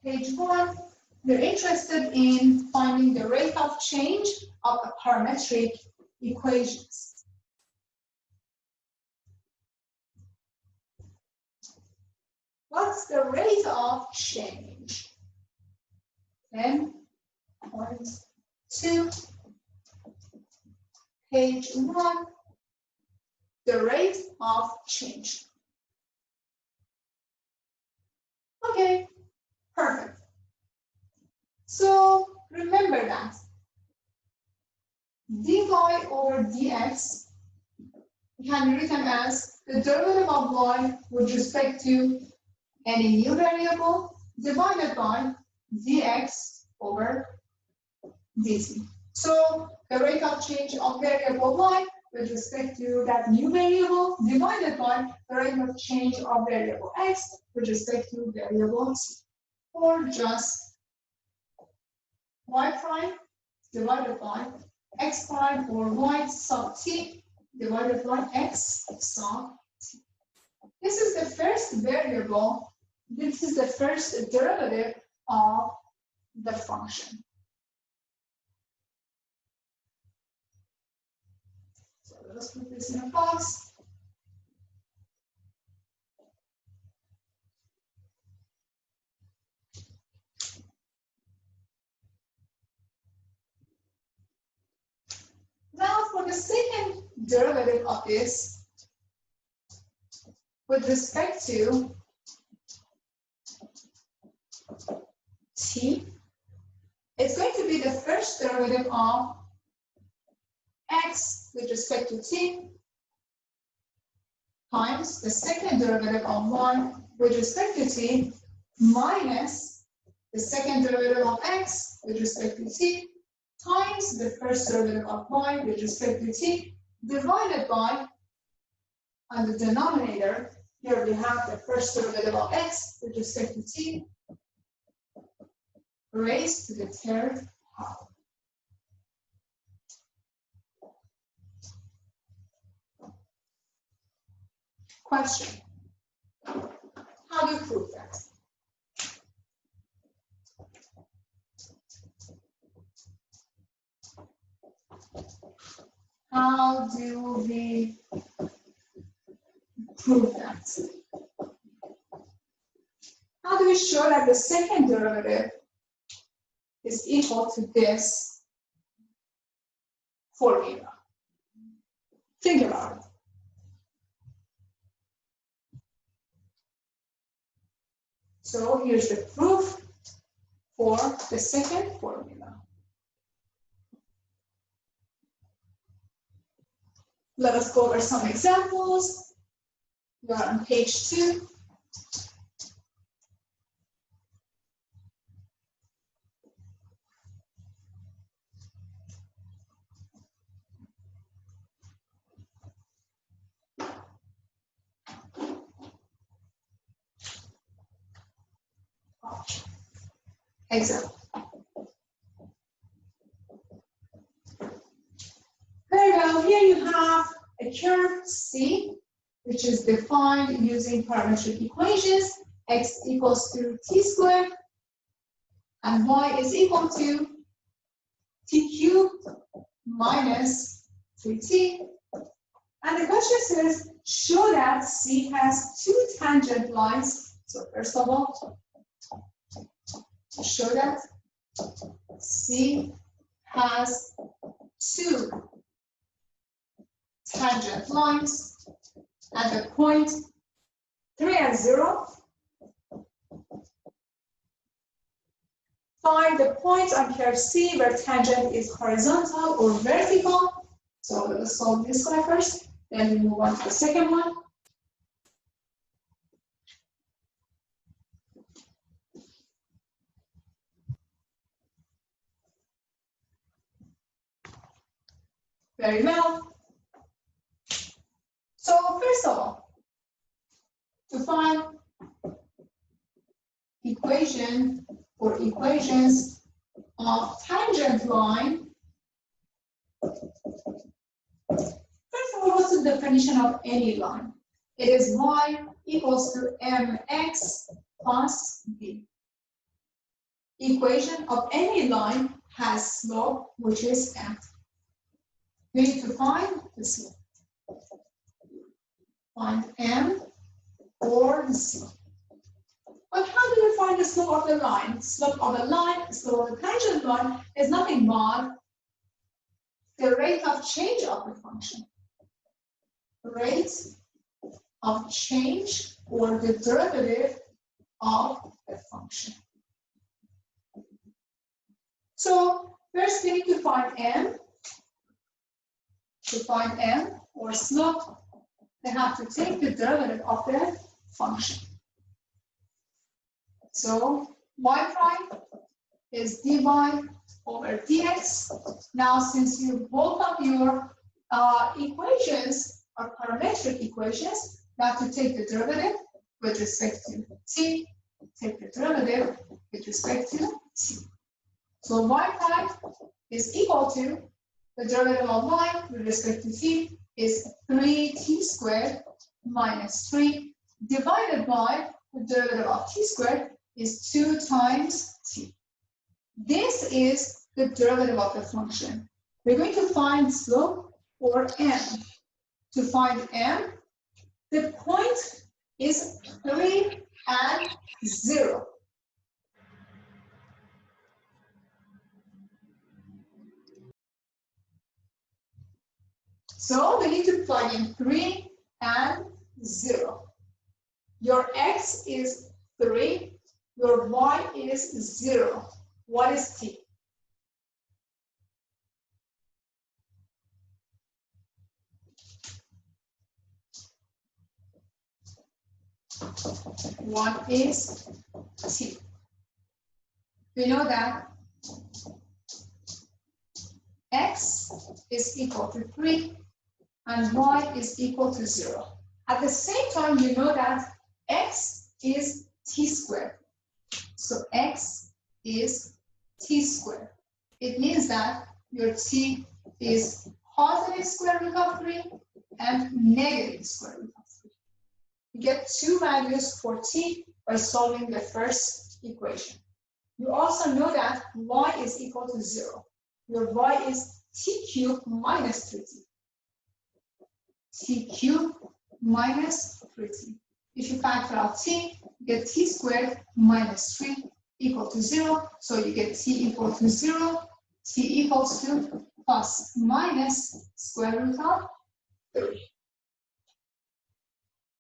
Page 1, we're interested in finding the rate of change of the parametric equations. What's the rate of change? 10.2, page 1, the rate of change. Okay, perfect. So remember that dy over dx can be written as the derivative of y with respect to any new variable divided by dx over dt. So the rate of change of variable y with respect to that new variable divided by the rate of change of variable x with respect to variable t, or just y prime divided by x prime, or y sub t divided by x sub t. This is the first variable, this is the first derivative of the function. So let's put this in a box. Now for the second derivative of this with respect to t, it's going to be the first derivative of x with respect to t times the second derivative of y with respect to t minus the second derivative of x with respect to t times the first derivative of y with respect to t divided by, on the denominator, here we have the first derivative of x with respect to t raised to the third power. Question: how do you prove that? How do we prove that? How do we show that the second derivative is equal to this formula? Think about it. So here's the proof for the second formula. Let us go over some examples. We are on page 2. Example. Very well, here you have a curve C, which is defined using parametric equations. X equals to t squared, and y is equal to t cubed minus 3t. And the question says, show that C has two tangent lines. So first of all, show that C has two tangent lines at the point 3 and 0. Find the points on curve C where tangent is horizontal or vertical. So let's solve this guy first, then we move on to the second one. Very well. So first of all, to find equation or equations of tangent line, first of all, what's the definition of any line? It is y equals to mx plus b. equation of any line has slope, which is m. We need to find the slope. Find m or the slope. But how do we find the slope of the line? Slope of the line, slope of the tangent line is nothing but the rate of change of the function. Rate of change or the derivative of the function. So first we need to find m. To find m or slope, they have to take the derivative of the function. So y prime is dy over dx. Now, since you both of your equations are parametric equations, you have to take the derivative with respect to t, take the derivative with respect to t. So y prime is equal to the derivative of y with respect to t is 3t squared minus 3 divided by the derivative of t squared is 2 times t. This is the derivative of the function. We're going to find slope or m. To find m, the point is 3 and 0. So we need to plug in 3 and 0. Your x is 3, your y is 0. What is t? What is t? We know that x is equal to 3 and y is equal to 0. At the same time, you know that x is t squared. So x is t squared. It means that your t is positive square root of 3 and negative square root of 3. You get two values for t by solving the first equation. You also know that y is equal to 0. Your y is t cubed minus 3t. T cubed minus 3t. If you factor out t, you get t squared minus 3 equal to 0. So you get t equal to 0, t equals to plus minus square root of 3.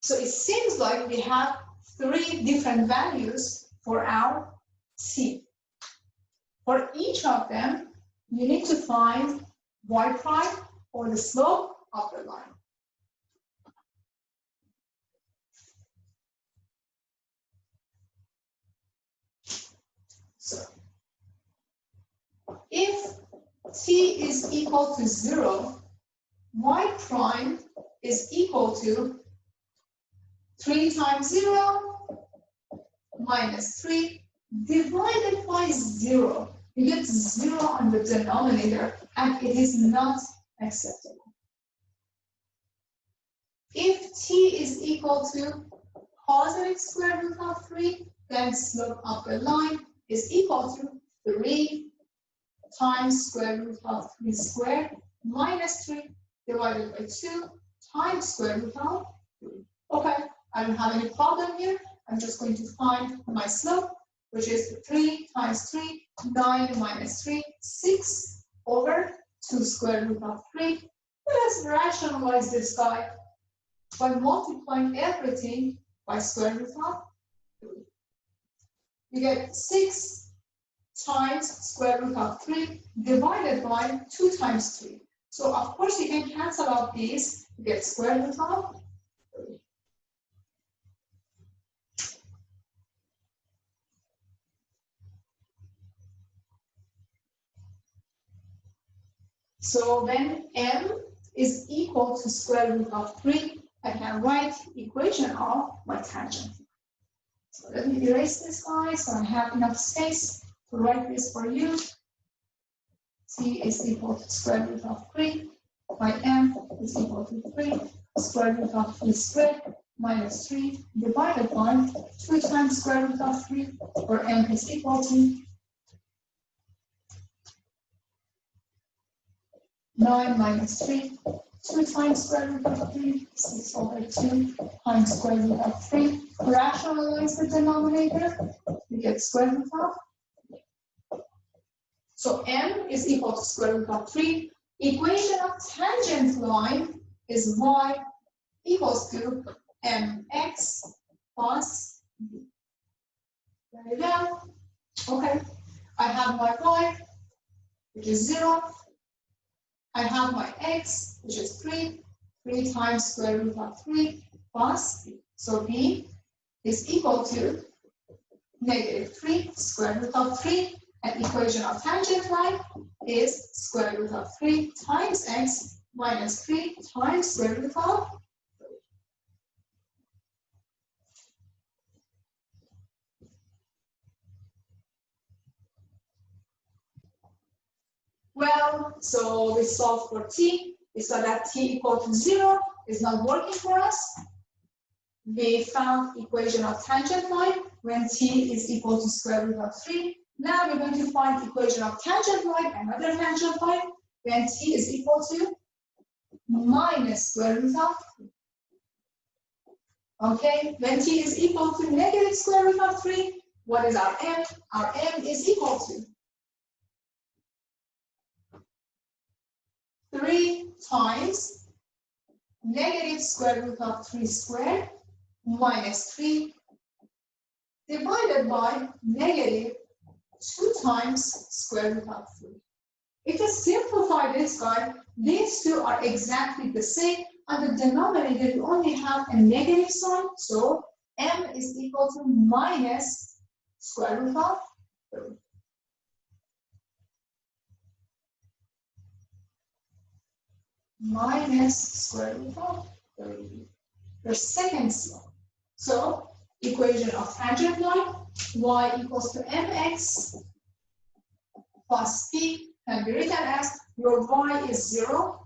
So it seems like we have 3 different values for our t. For each of them, you need to find y prime or the slope of the line. So if t is equal to 0, y prime is equal to 3 times 0 minus 3 divided by 0. You get 0 on the denominator, and it is not acceptable. If t is equal to positive square root of 3, then slope of the line is equal to 3 times square root of 3 squared minus 3 divided by 2 times square root of 3. Okay, I don't have any problem here. I'm just going to find my slope, which is 3 times 3, 9 minus 3, 6 over 2 square root of 3. Let's rationalize this guy by multiplying everything by square root of 3. You get 6 times square root of 3 divided by 2 times 3. So of course you can cancel out these, you get square root of 3. So when m is equal to square root of 3, I can write equation of my tangent. So let me erase this guy so I have enough space to write this for you. T is equal to square root of 3, my m is equal to 3 square root of 3 squared minus 3 divided by 2 times square root of 3, where m is equal to 9 minus 3, 2 times square root of 3, 6 over 2 times square root of 3. Rationalize the denominator, you get square root of. So m is equal to square root of 3. Equation of tangent line is y equals to mx plus b. Write it down. Okay, I have my y, which is 0. I have my x, which is 3. 3 times square root of 3 plus b. So b is equal to negative 3 square root of 3. And equation of tangent line is square root of 3 times x minus 3 times square root of 3. Well, so we solved for t. We saw that t equal to 0 is not working for us. We found equation of tangent line when t is equal to square root of 3. Now we're going to find equation of tangent line, another tangent line, when t is equal to minus square root of 3. Okay, when t is equal to negative square root of 3, what is our m? Our m is equal to 3 times negative square root of 3 squared minus 3 divided by negative 2 times square root of 3. If you simplify this guy, these two are exactly the same, and the denominator you only have a negative sign, so m is equal to minus square root of 3. Minus square root of 3. The second slope. So equation of tangent line, y equals to mx plus b can be written as your y is 0,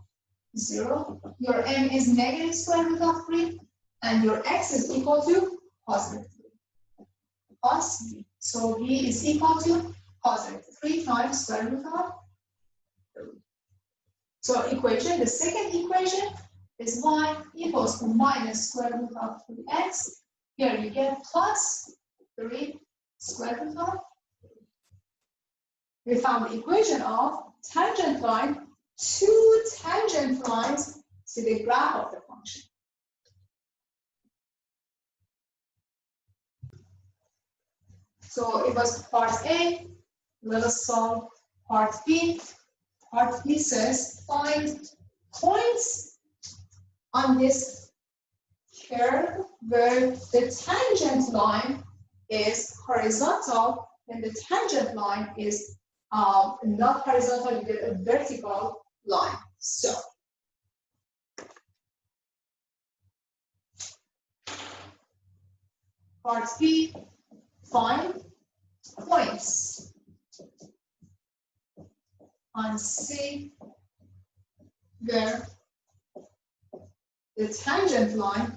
0, your m is negative square root of 3, and your x is equal to positive 3 plus b. So b is equal to positive 3 times square root of 3. So equation, the second equation is y equals to minus square root of 3x. Here you get plus 3 square root of 3. We found the equation of tangent line, two tangent lines to the graph of the function. So it was part A. Let us solve part B. Part B says find points on this curve where the tangent line is horizontal and the tangent line is not horizontal, you get a vertical line. So part B, find points on C where the tangent line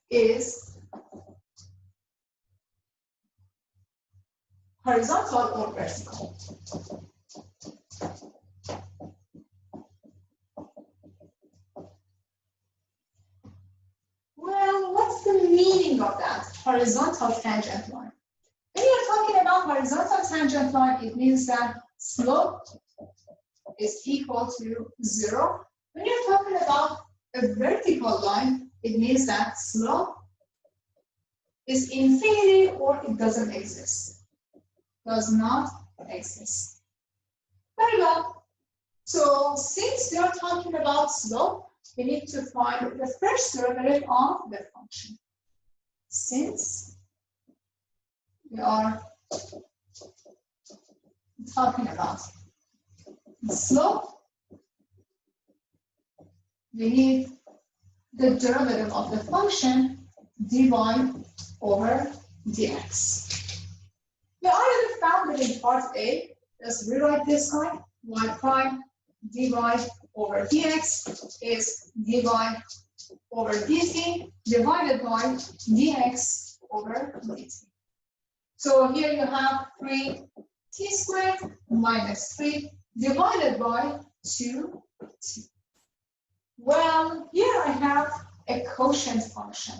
is horizontal or vertical. Well, what's the meaning of that horizontal tangent line? When you're talking about horizontal tangent line, it means that slope is equal to 0. When you're talking about a vertical line, it means that slope is infinity or it doesn't exist. Does not exist. Very well. So since we are talking about slope, we need to find the first derivative of the function. Since we are talking about slope, we need the derivative of the function dy over dx. We already found it in part A. Let's rewrite this guy. Y prime dy over dx is dy over dt divided by dx over dt. So here you have 3 t squared minus 3 divided by 2t. Well, here I have a quotient function.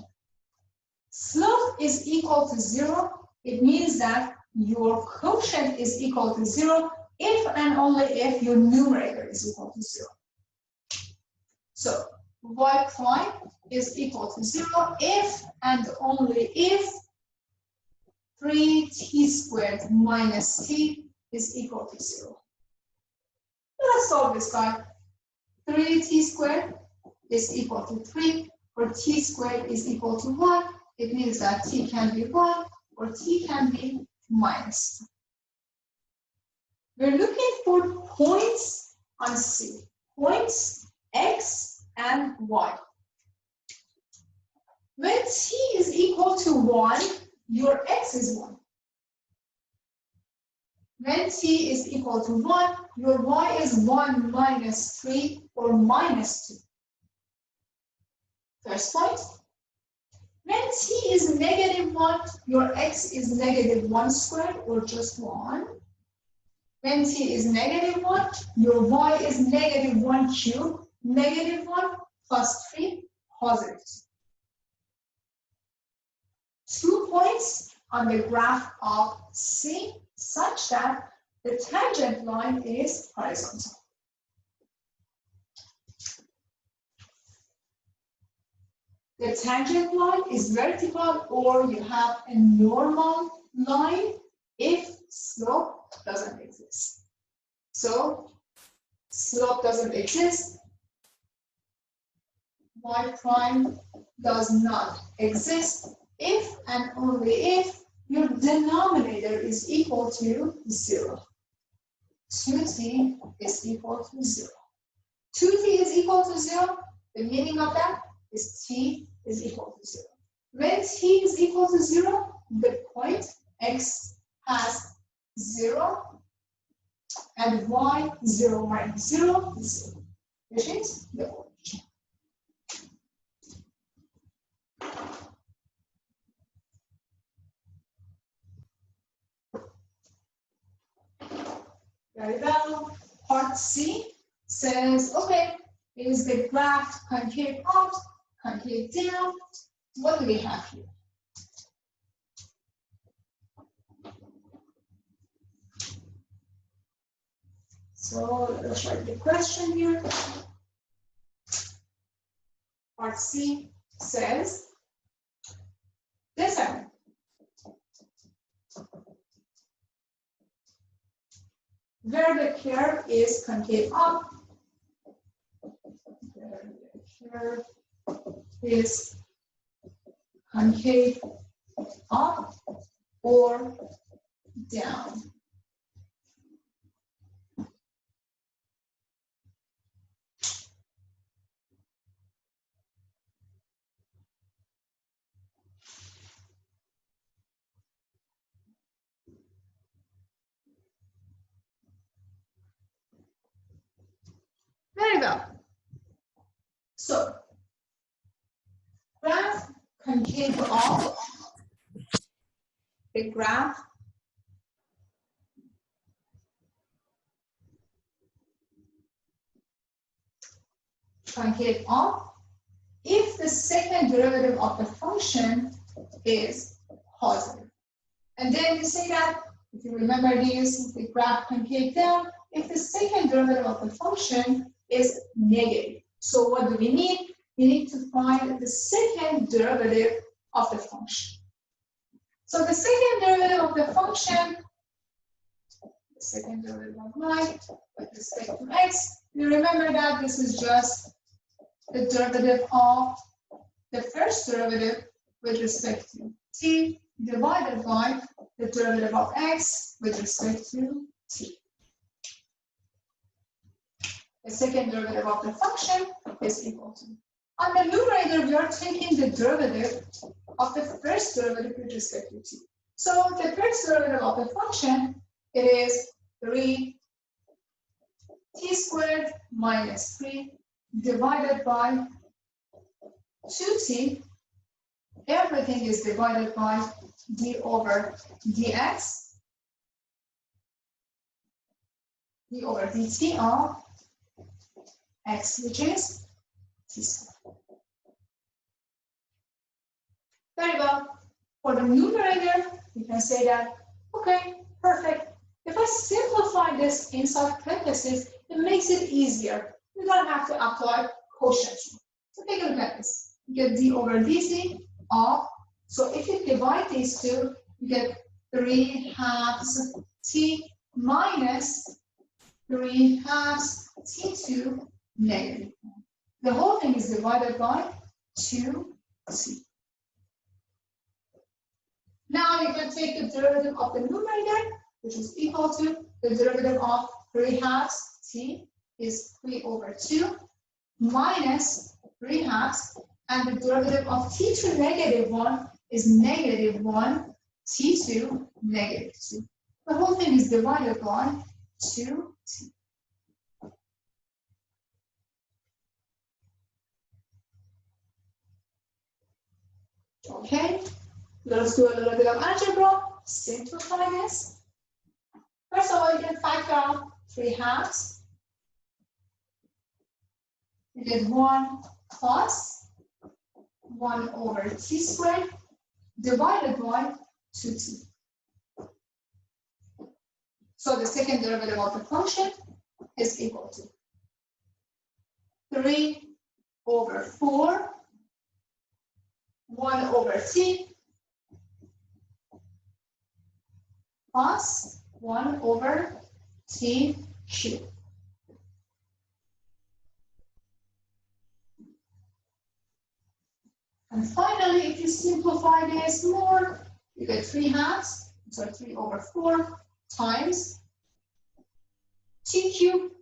Slope is equal to 0. It means that your quotient is equal to 0 if and only if your numerator is equal to 0. So y prime is equal to 0 if and only if 3t squared minus t is equal to 0. Let's solve this guy. 3t squared is equal to 3, or t squared is equal to 1. It means that t can be 1 or t can be minus 2. We're looking for points on C, points x and y. When t is equal to 1, your x is 1. When t is equal to 1, your y is 1 minus 3 or minus 2. First point. When t is negative 1, your x is negative 1 squared or just 1. When t is negative 1, your y is negative 1 cubed, negative 1 plus 3, positive 2. 2 points on the graph of C such that the tangent line is horizontal. The tangent line is vertical, or you have a normal line if slope doesn't exist. So slope doesn't exist, y prime does not exist if and only if your denominator is equal to 0. 2t is equal to 0. 2t is equal to 0, the meaning of that is t is equal to 0. When t is equal to 0, the point x has 0 and y 0 minus 0 is 0, which is the origin. Very well. Part C says, okay, is the graph concave up, concave down? What do we have here? So let's write the question here. Part C says, determine where the curve is concave up, where the curve is concave up or down. Very well. So, graph concave up, the graph concave up if the second derivative of the function is positive. And then you say that, if you remember this, the graph concave down if the second derivative of the function is negative. So what do we need? We need to find the second derivative of the function. So the second derivative of the function, the second derivative of y with respect to x, you remember that this is just the derivative of the first derivative with respect to t divided by the derivative of x with respect to t. The second derivative of the function is equal to. On the numerator, we are taking the derivative of the first derivative with respect to t. So the first derivative of the function, it is 3t squared minus 3 divided by 2t. Everything is divided by d over dx. d over dt of x, which is t squared. Very well. For the numerator, you can say that, okay, perfect. If I simplify this inside parentheses, it makes it easier. You don't have to apply quotient. So take a look at this. You get d over dt of, so if you divide these two, you get 3/2 t minus 3/2 t2 negative. The whole thing is divided by 2t. Now you can take the derivative of the numerator, which is equal to the derivative of 3/2 t is 3 over 2 minus 3/2, and the derivative of t2 negative 1 is negative 1 t2 negative 2. The whole thing is divided by 2t. Okay, let's do a little bit of algebra. Simplify this. First of all, you can factor out 3/2. You get 1 plus 1 over t squared divided by 2t. So the second derivative of the function is equal to 3 over 4, 1 over t, plus 1 over t cubed. And finally, if you simplify this more, you get 3/2, so 3 over 4 times t cubed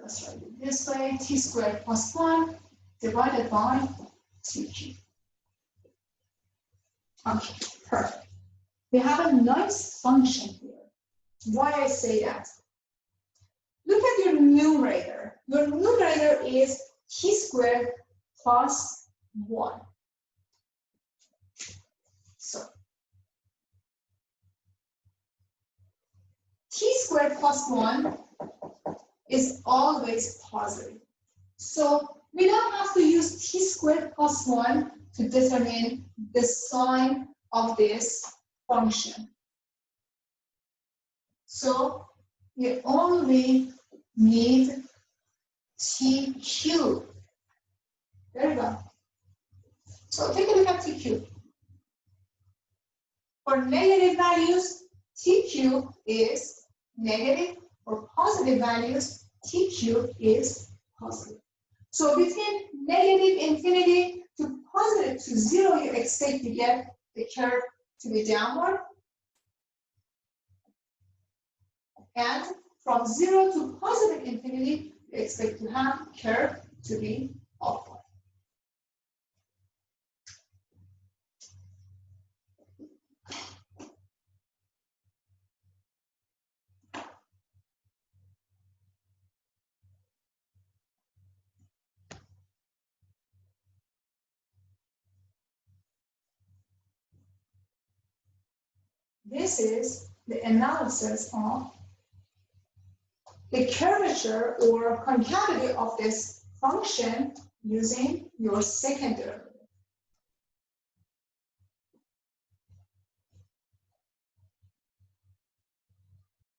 let's write it this way, t squared plus 1 divided by t cubed. Okay, perfect. We have a nice function here. Why I say that? Look at your numerator. Your numerator is t squared plus 1. So, t squared plus 1 is always positive. So, we don't have to use t squared plus 1 to determine the sign of this function. So, you only need t cubed. There you go. So, take a look at t cubed. For negative values, t cubed is negative. For positive values, t cubed is positive. So between negative infinity to positive to 0, you expect to get the curve to be downward. And from 0 to positive infinity, you expect to have curve to be upward. This is the analysis of the curvature or concavity of this function using your second derivative.